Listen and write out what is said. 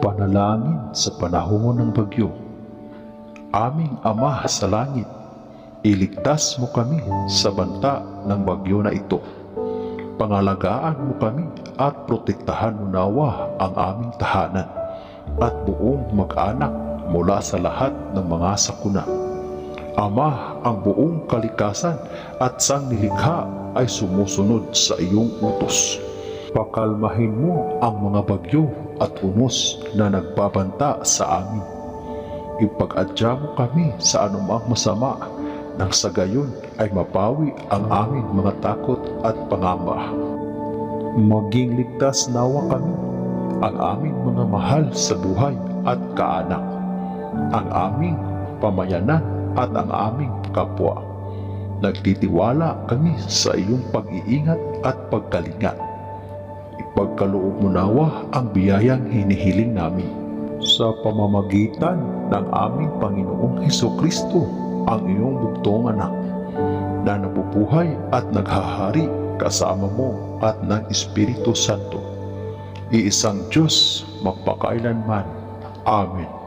Panalangin sa panahon ng bagyo. Aming Ama sa langit, iligtas mo kami sa banta ng bagyo na ito. Pangalagaan mo kami at protektahan mo nawa ang aming tahanan at buong mag-anak mula sa lahat ng mga sakuna. Ama, ang buong kalikasan at sanglilikha ay sumusunod sa iyong utos. Pakalmahin mo ang mga bagyo at unos na nagbabanta sa amin. Ipag-adya mo kami sa anumang masama nang sa gayon ay mapawi ang aming mga takot at pangamba. Maging ligtas nawa kami, ang aming mga mahal sa buhay at kaanak, ang aming pamayanan at ang aming kapwa. Nagtitiwala kami sa iyong pag-iingat at pagkalinga. Ipagkaloob mo nawa ang biyayang hinihiling namin. Sa pamamagitan ng aming Panginoong Hesukristo, ang iyong bugtong anak, na nabubuhay at naghahari kasama mo at ng Espiritu Santo, iisang Diyos magpakailanman. Amen.